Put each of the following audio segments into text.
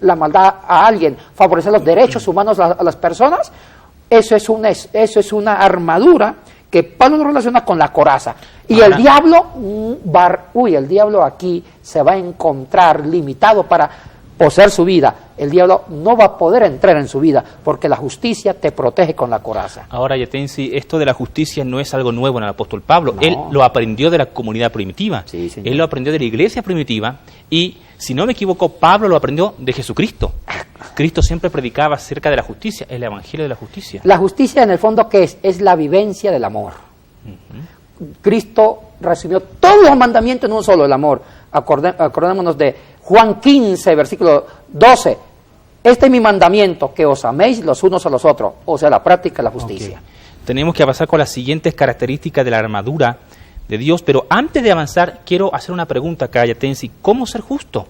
la maldad a alguien, favorecer los derechos humanos a las personas, eso es una armadura que Pablo lo relaciona con la coraza. Y el diablo, el diablo aquí se va a encontrar limitado para poseer su vida. El diablo no va a poder entrar en su vida porque la justicia te protege con la coraza. Ahora, Yatensi, esto de la justicia no es algo nuevo en el apóstol Pablo. No. Él lo aprendió de la comunidad primitiva. Sí, señor. Él lo aprendió de la iglesia primitiva y, si no me equivoco, Pablo lo aprendió de Jesucristo. Cristo siempre predicaba acerca de la justicia, el evangelio de la justicia. La justicia, en el fondo, ¿qué es? Es la vivencia del amor. Cristo resumió todos los mandamientos en un solo, el amor. Acordémonos de Juan 15, versículo 12. Este es mi mandamiento, que os améis los unos a los otros, o sea, la práctica de la justicia. Okay. Tenemos que avanzar con las siguientes características de la armadura de Dios, pero antes de avanzar, quiero hacer una pregunta acá, Yatensi. ¿Cómo ser justo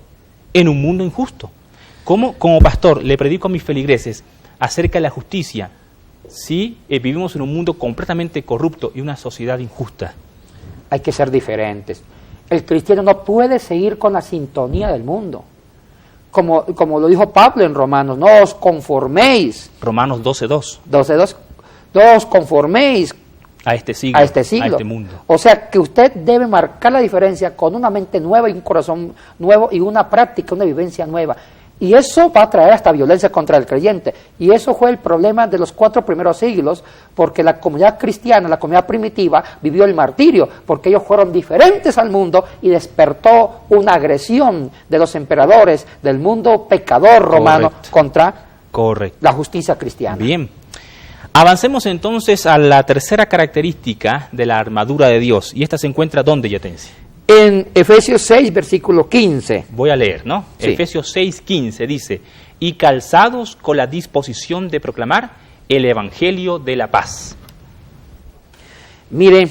en un mundo injusto? ¿Cómo, como pastor, le predico a mis feligreses acerca de la justicia si vivimos en un mundo completamente corrupto y una sociedad injusta? Hay que ser diferentes. El cristiano no puede seguir con la sintonía del mundo. Como lo dijo Pablo en Romanos, no os conforméis. Romanos 12:2. 12:2. No os conforméis a este siglo, a este mundo. O sea que usted debe marcar la diferencia con una mente nueva y un corazón nuevo y una práctica, una vivencia nueva. Y eso va a traer hasta violencia contra el creyente. Y eso fue el problema de los 4 primeros siglos, porque la comunidad cristiana, la comunidad primitiva, vivió el martirio, porque ellos fueron diferentes al mundo y despertó una agresión de los emperadores del mundo pecador romano contra la justicia cristiana. Bien. Avancemos entonces a la tercera característica de la armadura de Dios. ¿Y esta se encuentra dónde, Yatensi? En Efesios 6, versículo 15. Voy a leer, ¿no? Sí. Efesios 6, 15 dice, y calzados con la disposición de proclamar el evangelio de la paz. Mire,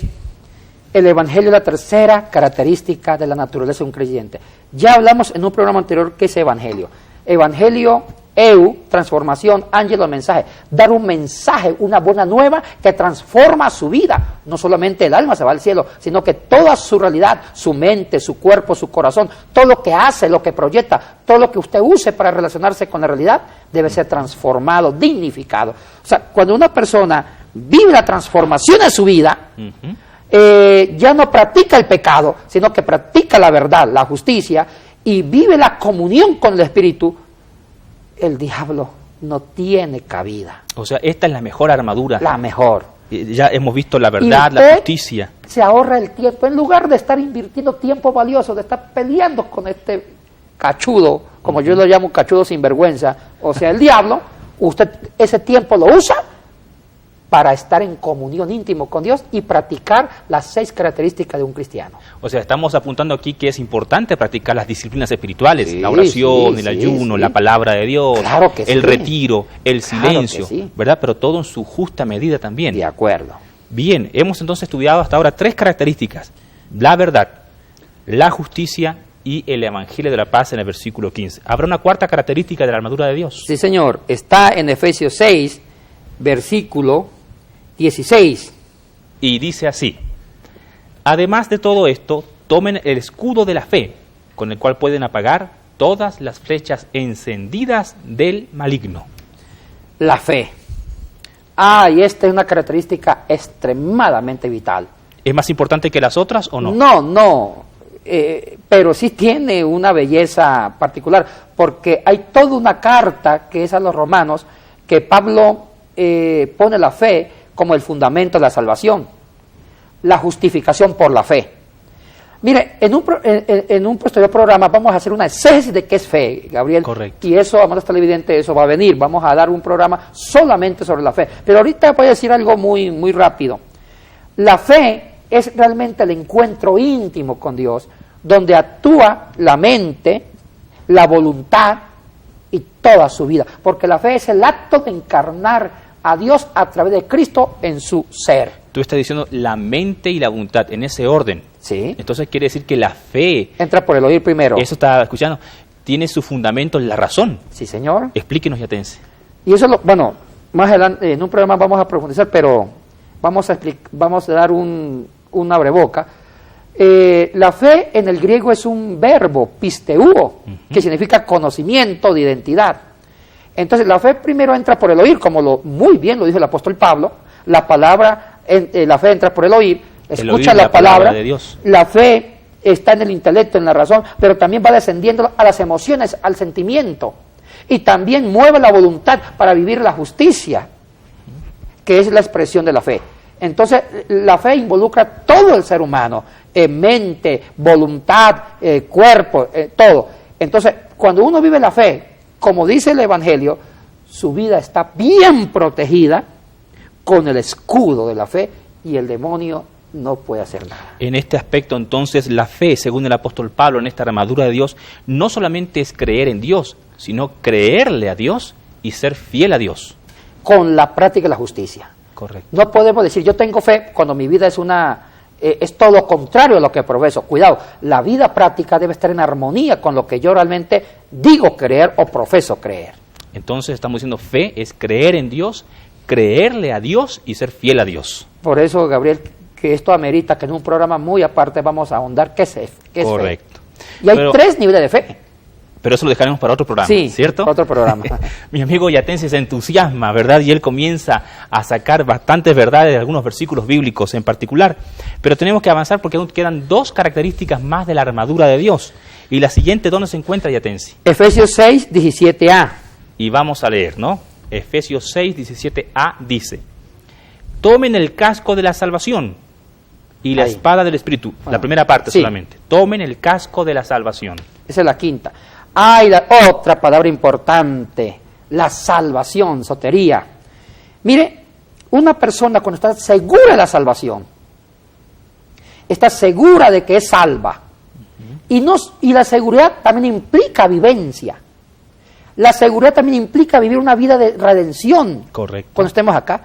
el evangelio es la tercera característica de la naturaleza de un creyente. Ya hablamos en un programa anterior qué es evangelio. Evangelio, transformación, ángelo, mensaje. Dar un mensaje, una buena nueva que transforma su vida. No solamente el alma se va al cielo, sino que toda su realidad, su mente, su cuerpo, su corazón, todo lo que hace, lo que proyecta, todo lo que usted use para relacionarse con la realidad, debe ser transformado, dignificado. O sea, cuando una persona vive la transformación de su vida, ya no practica el pecado, sino que practica la verdad, la justicia, y vive la comunión con el Espíritu, el diablo no tiene cabida. O sea, esta es la mejor armadura. La mejor. Ya hemos visto la verdad, la justicia. Se ahorra el tiempo. En lugar de estar invirtiendo tiempo valioso, de estar peleando con este cachudo, como yo lo llamo cachudo sinvergüenza, o sea, el diablo, usted ese tiempo lo usa para estar en comunión íntimo con Dios y practicar las 6 características de un cristiano. O sea, estamos apuntando aquí que es importante practicar las disciplinas espirituales, la oración, el ayuno, la palabra de Dios, el retiro, el silencio, ¿verdad? Pero todo en su justa medida también. De acuerdo. Bien, hemos entonces estudiado hasta ahora 3 características: la verdad, la justicia y el evangelio de la paz en el versículo 15. ¿Habrá una cuarta característica de la armadura de Dios? Sí, señor. Está en Efesios 6, versículo 16. Y dice así: además de todo esto, tomen el escudo de la fe, con el cual pueden apagar todas las flechas encendidas del maligno. La fe. Y esta es una característica extremadamente vital. ¿Es más importante que las otras o no? No. Pero sí tiene una belleza particular, porque hay toda una carta que es a los romanos, que Pablo pone la fe como el fundamento de la salvación, la justificación por la fe. Mire, en un posterior programa vamos a hacer una exégesis de qué es fe, Gabriel. Correcto. Y eso, amados televidentes, eso va a venir. Vamos a dar un programa solamente sobre la fe. Pero ahorita voy a decir algo muy, muy rápido. La fe es realmente el encuentro íntimo con Dios, donde actúa la mente, la voluntad y toda su vida. Porque la fe es el acto de encarnar a Dios a través de Cristo en su ser. Tú estás diciendo la mente y la voluntad en ese orden. Sí. Entonces quiere decir que la fe... Entra por el oír primero. Eso está escuchando. Tiene su fundamento en la razón. Sí, señor. Explíquenos, Yatensi. Y eso, más adelante, en un programa vamos a profundizar, pero vamos a dar un abreboca. La fe en el griego es un verbo, pisteuo, que significa conocimiento de identidad. Entonces la fe primero entra por el oír, como muy bien lo dijo el apóstol Pablo. La fe entra por el oír, escucha la palabra de Dios. La fe está en el intelecto, en la razón, pero también va descendiendo a las emociones, al sentimiento. Y también mueve la voluntad para vivir la justicia, que es la expresión de la fe. Entonces, la fe involucra todo el ser humano, mente, voluntad, cuerpo, todo. Entonces, cuando uno vive la fe, como dice el Evangelio, su vida está bien protegida con el escudo de la fe y el demonio no puede hacer nada. En este aspecto, entonces, la fe, según el apóstol Pablo, en esta armadura de Dios, no solamente es creer en Dios, sino creerle a Dios y ser fiel a Dios. Con la práctica de la justicia. Correcto. No podemos decir, yo tengo fe cuando mi vida es todo lo contrario a lo que profeso. Cuidado, la vida práctica debe estar en armonía con lo que yo realmente digo creer o profeso creer. Entonces estamos diciendo fe es creer en Dios, creerle a Dios y ser fiel a Dios. Por eso, Gabriel, que esto amerita que en un programa muy aparte vamos a ahondar qué es fe. Correcto. Y hay 3 niveles de fe. Pero eso lo dejaremos para otro programa, sí, ¿cierto? Para otro programa. Mi amigo Yatensi se entusiasma, ¿verdad? Y él comienza a sacar bastantes verdades de algunos versículos bíblicos en particular. Pero tenemos que avanzar porque aún quedan 2 características más de la armadura de Dios. Y la siguiente, ¿dónde se encuentra, Yatensi? Efesios 6, 17a. Y vamos a leer, ¿no? Efesios 6, 17a dice: tomen el casco de la salvación y la espada del Espíritu. La primera parte solamente. Tomen el casco de la salvación. Esa es la quinta. Hay otra palabra importante, la salvación, sotería. Mire, una persona cuando está segura de la salvación, está segura de que es salva. Y la seguridad también implica vivencia. La seguridad también implica vivir una vida de redención. Correcto. Cuando estemos acá,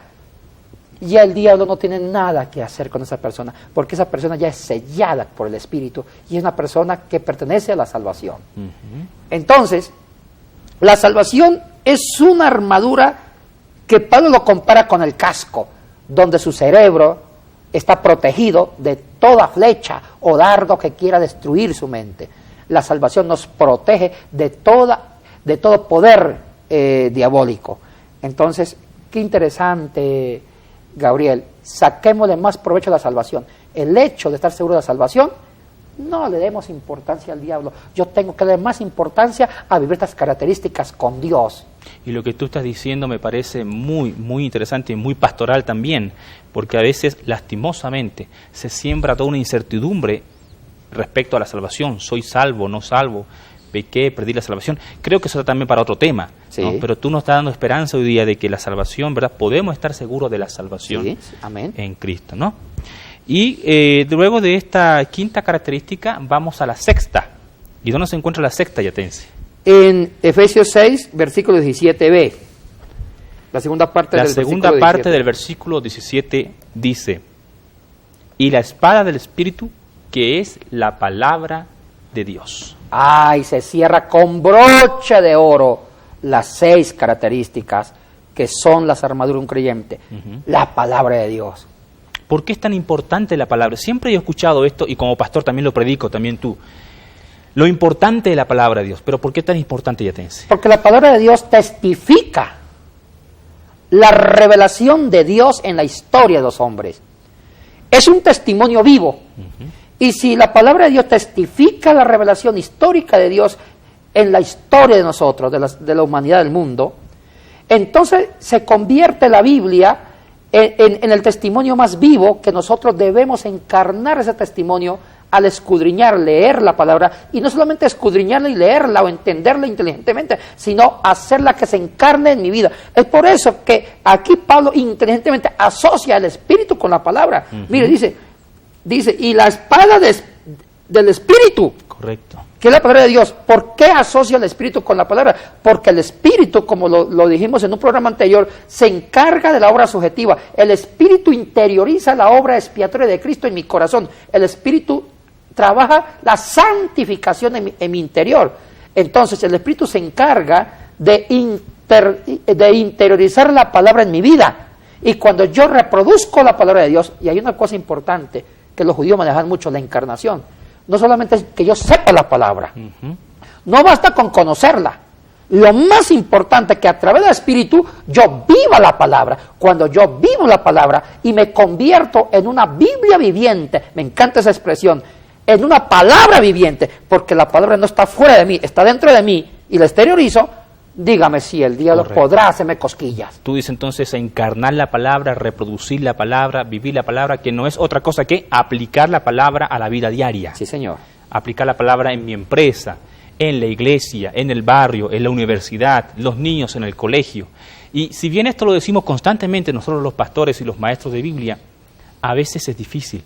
ya el diablo no tiene nada que hacer con esa persona, porque esa persona ya es sellada por el Espíritu y es una persona que pertenece a la salvación. Entonces, la salvación es una armadura que Pablo lo compara con el casco, donde su cerebro está protegido de toda flecha o dardo que quiera destruir su mente. La salvación nos protege de todo poder diabólico. Entonces, qué interesante, Gabriel, saquémosle más provecho a la salvación. El hecho de estar seguro de la salvación, no le demos importancia al diablo. Yo tengo que darle más importancia a vivir estas características con Dios. Y lo que tú estás diciendo me parece muy, muy interesante y muy pastoral también, porque a veces, lastimosamente, se siembra toda una incertidumbre respecto a la salvación. ¿Soy salvo, no salvo? ¿Pequé, perdí la salvación? Creo que eso también para otro tema, sí. ¿no? Pero tú nos estás dando esperanza hoy día de que la salvación, ¿verdad? Podemos estar seguros de la salvación, sí. Amén. En Cristo, ¿no? Y luego de esta quinta característica vamos a la sexta. ¿Y dónde se encuentra la sexta, Yatensi? En Efesios 6, versículo 17b. La segunda parte del versículo 17 dice: y la espada del Espíritu, que es la palabra de Dios. Ay, se cierra con broche de oro las 6 características que son las armaduras de un creyente. La palabra de Dios. ¿Por qué es tan importante la palabra? Siempre he escuchado esto y como pastor también lo predico, también tú. Lo importante de la palabra de Dios. ¿Pero por qué es tan importante, Yatensi? Porque la palabra de Dios testifica la revelación de Dios en la historia de los hombres. Es un testimonio vivo. Y si la palabra de Dios testifica la revelación histórica de Dios en la historia de nosotros, de la humanidad del mundo, entonces se convierte la Biblia en el testimonio más vivo que nosotros debemos encarnar ese testimonio al escudriñar, leer la palabra, y no solamente escudriñarla y leerla o entenderla inteligentemente, sino hacerla que se encarne en mi vida. Es por eso que aquí Pablo inteligentemente asocia el Espíritu con la palabra. Mire, dice, y la espada del Espíritu. Correcto. Que es la palabra de Dios. ¿Por qué asocia el Espíritu con la palabra? Porque el Espíritu, como lo dijimos en un programa anterior, se encarga de la obra subjetiva. El Espíritu interioriza la obra expiatoria de Cristo en mi corazón. El Espíritu trabaja la santificación en mi interior. Entonces el Espíritu se encarga de interiorizar la palabra en mi vida. Y cuando yo reproduzco la palabra de Dios, y hay una cosa importante que los judíos manejan mucho la encarnación. No solamente es que yo sepa la palabra, no basta con conocerla. Lo más importante es que a través del Espíritu yo viva la palabra. Cuando yo vivo la palabra y me convierto en una Biblia viviente, me encanta esa expresión, en una palabra viviente, porque la palabra no está fuera de mí, está dentro de mí y la exteriorizo, dígame si el diablo podrá hacerme cosquillas. Tú dices entonces encarnar la palabra, reproducir la palabra, vivir la palabra, que no es otra cosa que aplicar la palabra a la vida diaria. Sí, señor. Aplicar la palabra en mi empresa, en la iglesia, en el barrio, en la universidad, los niños en el colegio. Y si bien esto lo decimos constantemente nosotros los pastores y los maestros de Biblia, a veces es difícil.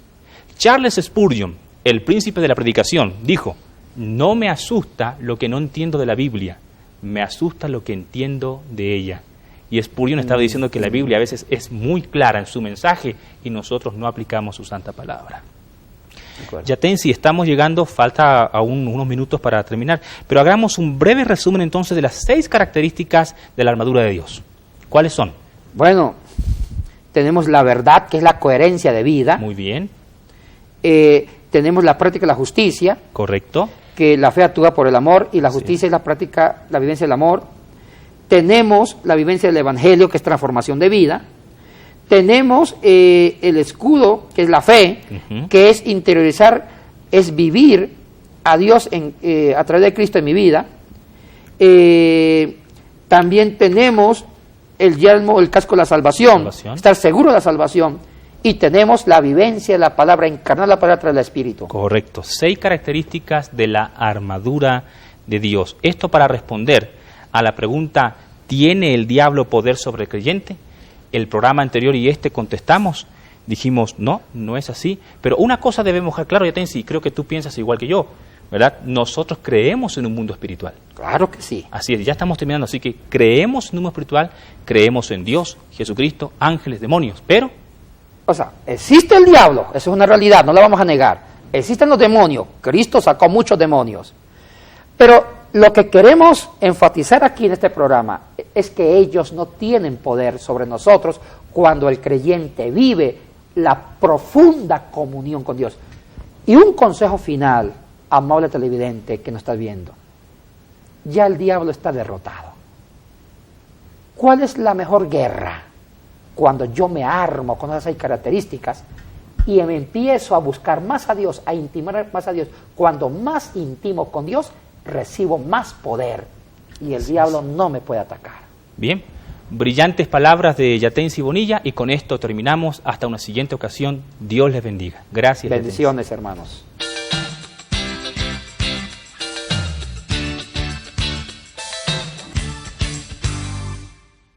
Charles Spurgeon, el príncipe de la predicación, dijo: no me asusta lo que no entiendo de la Biblia, me asusta lo que entiendo de ella. Y Spurgeon estaba diciendo que la Biblia a veces es muy clara en su mensaje y nosotros no aplicamos su santa palabra. Yatensi, estamos llegando, falta aún unos minutos para terminar, pero hagamos un breve resumen entonces de las 6 características de la armadura de Dios. ¿Cuáles son? Bueno, tenemos la verdad, que es la coherencia de vida. Muy bien. Tenemos la práctica de la justicia. Correcto. Que la fe actúa por el amor y la justicia es la práctica, la vivencia del amor. Tenemos la vivencia del Evangelio, que es transformación de vida. Tenemos el escudo, que es la fe, que es interiorizar, es vivir a Dios a través de Cristo en mi vida. También tenemos el yelmo, el casco de la salvación, estar seguro de la salvación. Y tenemos la vivencia de la palabra, encarnar la palabra a través del Espíritu. Correcto. 6 características de la armadura de Dios. Esto para responder a la pregunta, ¿tiene el diablo poder sobre el creyente? El programa anterior y contestamos, dijimos, no, no es así. Pero una cosa debemos dejar claro, Yatensi, y creo que tú piensas igual que yo, ¿verdad? Nosotros creemos en un mundo espiritual. Claro que sí. Así es, ya estamos terminando, así que creemos en un mundo espiritual, creemos en Dios, Jesucristo, ángeles, demonios, pero... O sea, existe el diablo, eso es una realidad, no la vamos a negar. Existen los demonios, Cristo sacó muchos demonios. Pero lo que queremos enfatizar aquí en este programa es que ellos no tienen poder sobre nosotros cuando el creyente vive la profunda comunión con Dios. Y un consejo final, amable televidente que nos estás viendo, ya el diablo está derrotado. ¿Cuál es la mejor guerra? Cuando yo me armo con esas 6 características y me empiezo a buscar más a Dios, a intimar más a Dios. Cuando más intimo con Dios, recibo más poder y el diablo no me puede atacar. Bien, brillantes palabras de Yatensi Bonilla y con esto terminamos. Hasta una siguiente ocasión. Dios les bendiga. Gracias. Bendiciones, hermanos.